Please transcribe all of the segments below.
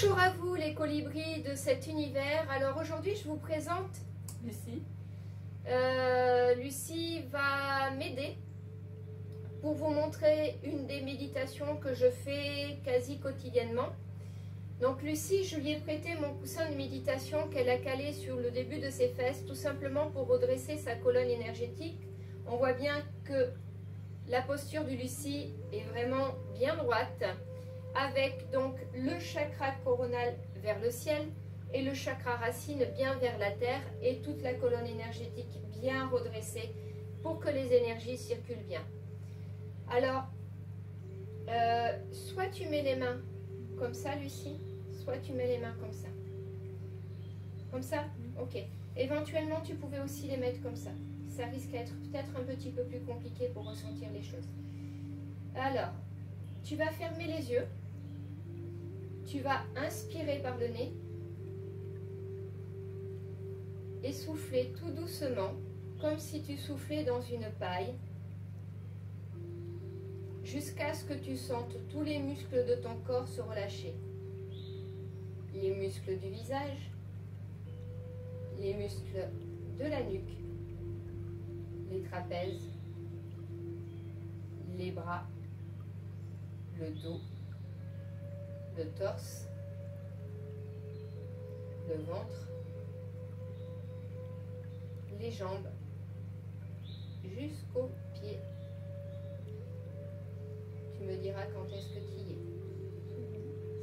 Bonjour à vous les colibris de cet univers. Alors aujourd'hui je vous présente Lucie. Lucie va m'aider pour vous montrer une des méditations que je fais quasi quotidiennement. Donc Lucie, je lui ai prêté mon coussin de méditation qu'elle a calé sur le début de ses fesses, tout simplement pour redresser sa colonne énergétique. On voit bien que la posture de Lucie est vraiment bien droite, avec donc le chakra coronal vers le ciel et le chakra racine bien vers la terre et toute la colonne énergétique bien redressée pour que les énergies circulent bien. Alors, soit tu mets les mains comme ça, Lucie, soit tu mets les mains comme ça. Comme ça? Ok. Éventuellement, tu pouvais aussi les mettre comme ça. Ça risque d'être peut-être un petit peu plus compliqué pour ressentir les choses. Alors, tu vas fermer les yeux. Tu vas inspirer par le nez et souffler tout doucement, comme si tu soufflais dans une paille, jusqu'à ce que tu sentes tous les muscles de ton corps se relâcher. Les muscles du visage, les muscles de la nuque, les trapèzes, les bras, le dos, le torse, le ventre, les jambes, jusqu'aux pieds. Tu me diras quand est-ce que tu y es.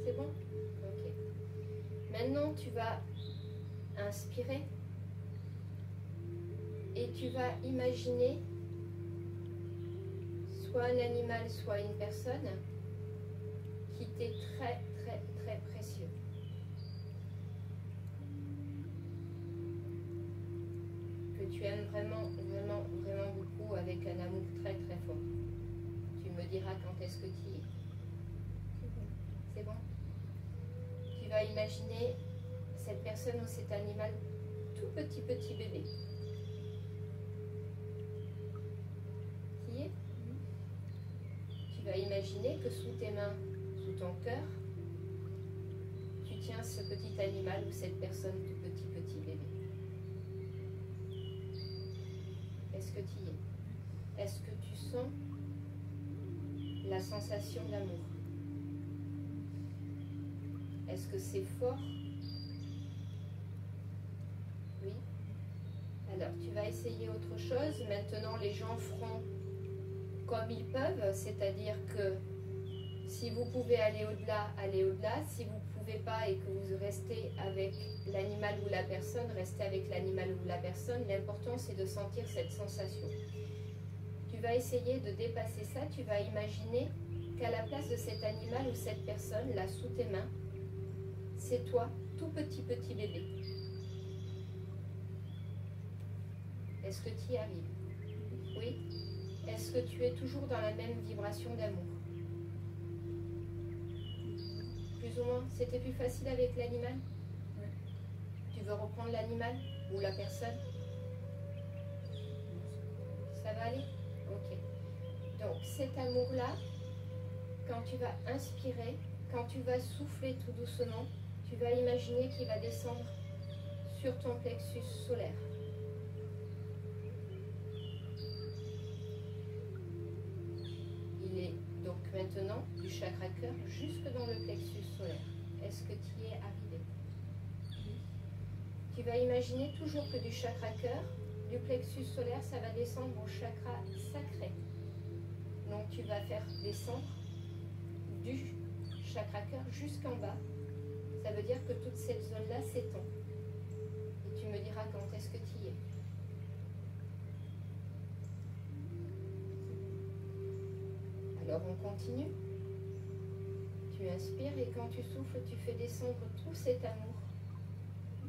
C'est bon? Ok. Maintenant, tu vas inspirer et tu vas imaginer soit un animal, soit une personne qui t'est très, très, très précieux. Que tu aimes vraiment, vraiment, vraiment beaucoup avec un amour très, très fort. Tu me diras quand est-ce que tu y es. C'est bon? Tu vas imaginer cette personne ou cet animal tout petit, petit bébé. Tu y es? Tu vas imaginer que sous tes mains, sous ton cœur, tu tiens ce petit animal ou cette personne tout petit, petit bébé. Est-ce que tu y es? Est-ce que tu sens la sensation d'amour? Est-ce que c'est fort? Oui. Alors, tu vas essayer autre chose. Maintenant, les gens feront comme ils peuvent, c'est-à-dire que si vous pouvez aller au-delà, allez au-delà. Si vous ne pouvez pas et que vous restez avec l'animal ou la personne, restez avec l'animal ou la personne. L'important, c'est de sentir cette sensation. Tu vas essayer de dépasser ça. Tu vas imaginer qu'à la place de cet animal ou cette personne, là, sous tes mains, c'est toi, tout petit, petit bébé. Est-ce que tu y arrives? Oui? Est-ce que tu es toujours dans la même vibration d'amour? Plus ou moins. C'était plus facile avec l'animal? Oui. Tu veux reprendre l'animal ou la personne? Ça va aller? Ok. Donc cet amour-là, quand tu vas inspirer, quand tu vas souffler tout doucement, tu vas imaginer qu'il va descendre sur ton plexus solaire. Il est donc maintenant du chakra cœur jusque dans le plexus solaire. Est-ce que tu y es arrivé? Tu vas imaginer toujours que du chakra cœur, du plexus solaire, ça va descendre au chakra sacré. Donc tu vas faire descendre du chakra cœur jusqu'en bas. Ça veut dire que toute cette zone-là s'étend. Et tu me diras quand est-ce que tu y es. Alors on continue. Tu inspires et quand tu souffles, tu fais descendre tout cet amour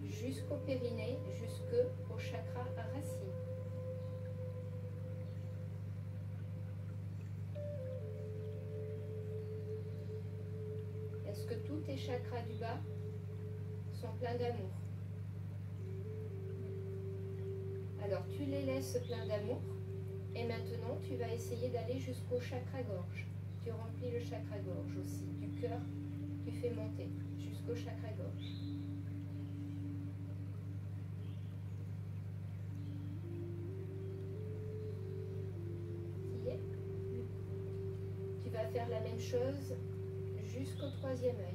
jusqu'au périnée, jusqu'au chakra racine. Est-ce que tous tes chakras du bas sont pleins d'amour? Alors tu les laisses pleins d'amour et maintenant tu vas essayer d'aller jusqu'au chakra gorge. Tu remplis le chakra gorge aussi, du cœur, tu fais monter jusqu'au jusqu'au chakra gorge. Tu vas faire la même chose jusqu'au troisième œil.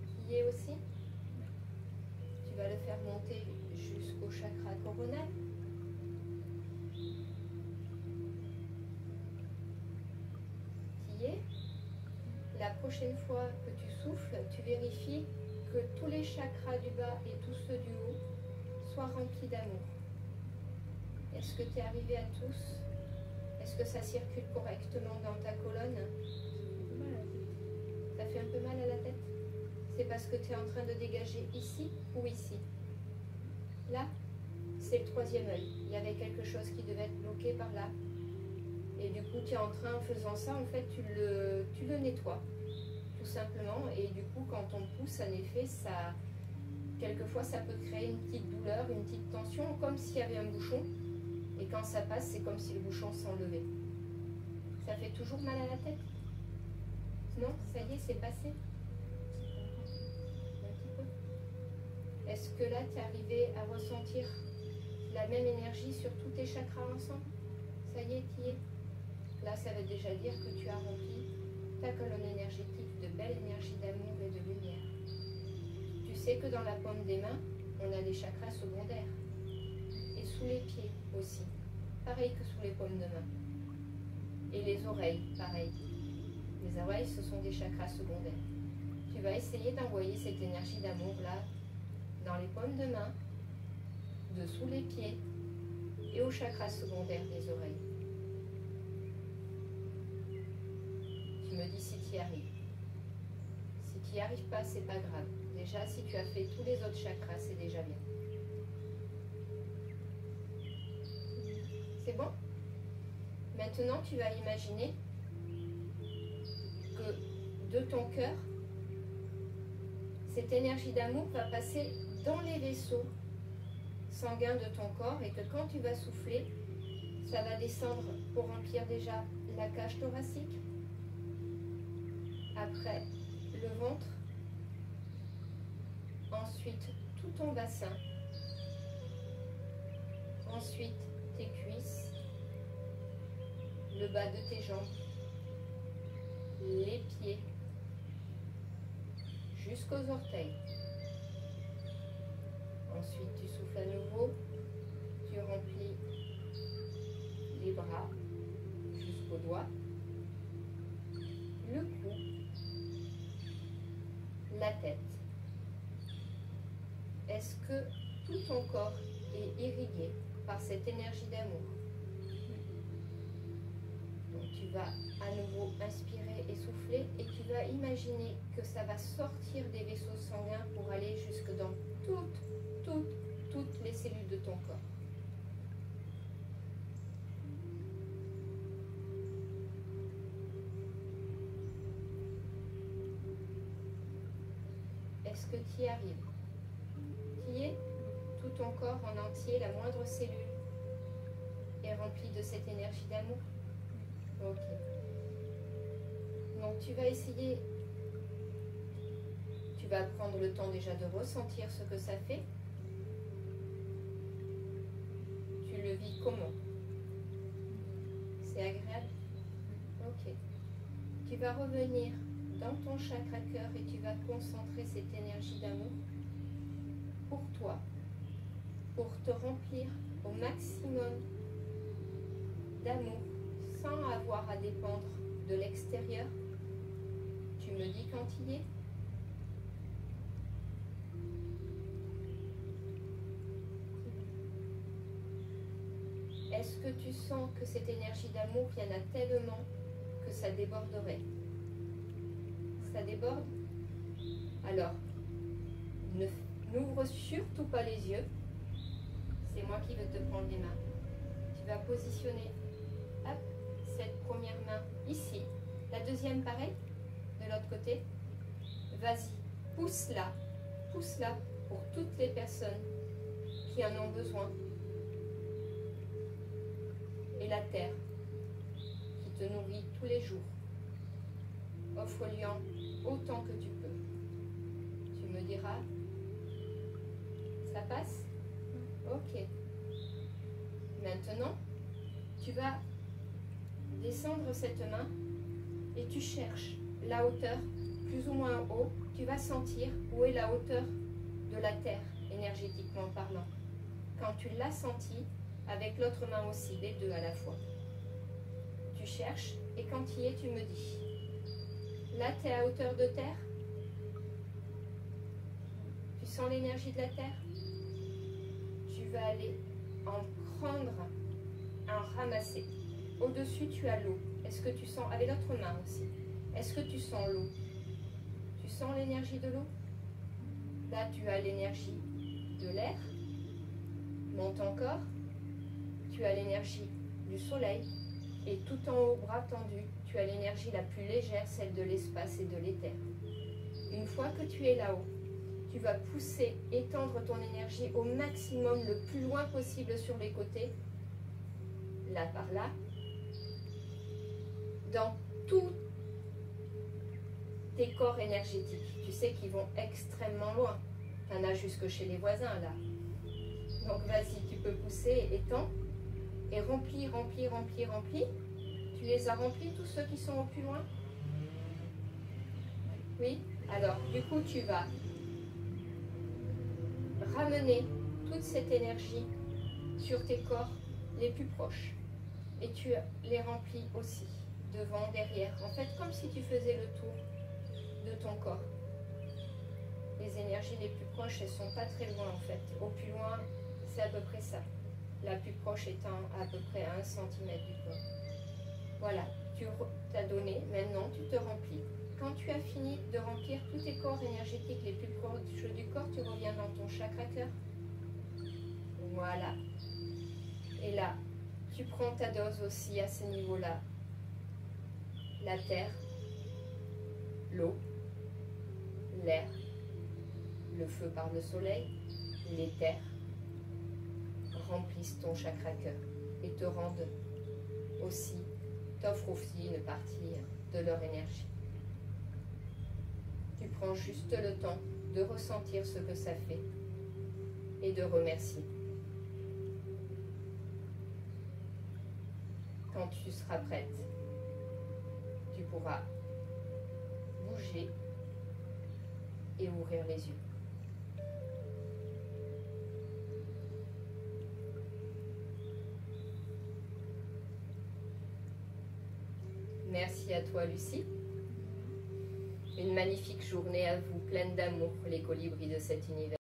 Tu y es aussi? Tu vas le faire monter jusqu'au chakra coronal. Tu y es? La prochaine fois que tu souffles, tu vérifies que tous les chakras du bas et tous ceux du haut soient remplis d'amour. Est-ce que tu es arrivé à tous? Est-ce que ça circule correctement dans ta colonne? Ça fait un peu mal à la tête? C'est parce que tu es en train de dégager ici ou ici? Là, c'est le troisième œil. Il y avait quelque chose qui devait être bloqué par là. Et du coup, tu es en train, en faisant ça, en fait, tu le nettoies, tout simplement. Et du coup, quand on pousse, en effet, ça, quelquefois, ça peut créer une petite douleur, une petite tension, comme s'il y avait un bouchon. Et quand ça passe, c'est comme si le bouchon s'enlevait. Ça fait toujours mal à la tête? Non, ça y est, c'est passé? Un petit peu. Est-ce que là, tu es arrivé à ressentir la même énergie sur tous tes chakras ensemble? Ça y est, tu y es. Là, ça veut déjà dire que tu as rempli ta colonne énergétique de belle énergie d'amour et de lumière. Tu sais que dans la paume des mains, on a les chakras secondaires. Et sous les pieds aussi. Pareil que sous les paumes de main. Et les oreilles, pareil. Les oreilles, ce sont des chakras secondaires. Tu vas essayer d'envoyer cette énergie d'amour là, dans les paumes de main, dessous les pieds et au chakra secondaire des oreilles. Tu me dis si tu y arrives. Si tu n'y arrives pas, c'est pas grave. Déjà, si tu as fait tous les autres chakras, c'est déjà bien. C'est bon? Maintenant, tu vas imaginer que de ton cœur, cette énergie d'amour va passer dans les vaisseaux sanguins de ton corps et que quand tu vas souffler, ça va descendre pour remplir déjà la cage thoracique, après le ventre, ensuite tout ton bassin, ensuite tes cuisses, le bas de tes jambes, les pieds, jusqu'aux orteils. Ensuite, tu souffles à nouveau, tu remplis les bras jusqu'aux doigts, le cou, la tête. Est-ce que tout ton corps est irrigué par cette énergie d'amour? Donc tu vas à nouveau inspirer et souffler et tu vas imaginer que ça va sortir des vaisseaux sanguins pour aller jusque dans toutes les cellules de ton corps. Est-ce que tu y arrives? Tu y es? Tout ton corps en entier, la moindre cellule est remplie de cette énergie d'amour? Ok. Donc tu vas essayer, tu vas prendre le temps déjà de ressentir ce que ça fait. Tu le vis comment? C'est agréable? Ok. Tu vas revenir dans ton chakra cœur et tu vas concentrer cette énergie d'amour pour toi, pour te remplir au maximum d'amour sans avoir à dépendre de l'extérieur. Tu me dis quand il y est? Est-ce que tu sens que cette énergie d'amour, il y en a tellement que ça déborderait? Ça déborde? Alors, n'ouvre surtout pas les yeux. C'est moi qui vais te prendre les mains. Tu vas positionner hop, cette première main ici. La deuxième pareil, de l'autre côté. Vas-y, pousse-la. Pousse-la pour toutes les personnes qui en ont besoin. et la terre qui te nourrit tous les jours. Offre-lui autant que tu peux. Tu me diras, ça passe? Ok. Maintenant, tu vas descendre cette main et tu cherches la hauteur, plus ou moins haut. Tu vas sentir où est la hauteur de la terre, énergétiquement parlant. Quand tu l'as senti, avec l'autre main aussi, les deux à la fois. Tu cherches et quand tu y es, tu me dis. Là, tu es à hauteur de terre. Tu sens l'énergie de la terre. Tu vas aller en prendre un ramasser. Au-dessus, tu as l'eau. Est-ce que tu sens, avec l'autre main aussi, est-ce que tu sens l'eau? Tu sens l'énergie de l'eau? Là, tu as l'énergie de l'air. Monte encore. Tu as l'énergie du soleil. Et tout en haut, bras tendus, tu as l'énergie la plus légère, celle de l'espace et de l'éther. Une fois que tu es là-haut, tu vas pousser, étendre ton énergie au maximum, le plus loin possible sur les côtés, là par là, dans tous tes corps énergétiques. Tu sais qu'ils vont extrêmement loin. Tu en as jusque chez les voisins, là. Donc vas-y, tu peux pousser, étends, et remplis, remplis, remplis, remplis. Tu les as remplis, tous ceux qui sont au plus loin? Oui? Alors, du coup, tu vas ramener toute cette énergie sur tes corps les plus proches. Et tu les remplis aussi, devant, derrière. En fait, comme si tu faisais le tour de ton corps. Les énergies les plus proches, elles ne sont pas très loin, en fait. Au plus loin, c'est à peu près ça. La plus proche étant à peu près à 1 cm du corps. Voilà, tu t'as donné, maintenant tu te remplis. Quand tu as fini de remplir tous tes corps énergétiques les plus proches du corps, tu reviens dans ton chakra cœur. Voilà. Et là, tu prends ta dose aussi à ce niveau-là. La terre, l'eau, l'air, le feu par le soleil, l'éther remplissent ton chakra cœur et te rendent aussi, t'offrent aussi une partie de leur énergie. Tu prends juste le temps de ressentir ce que ça fait et de remercier. Quand tu seras prête, tu pourras bouger et ouvrir les yeux. Merci à toi, Lucie. Une magnifique journée à vous, pleine d'amour, les colibris de cet univers.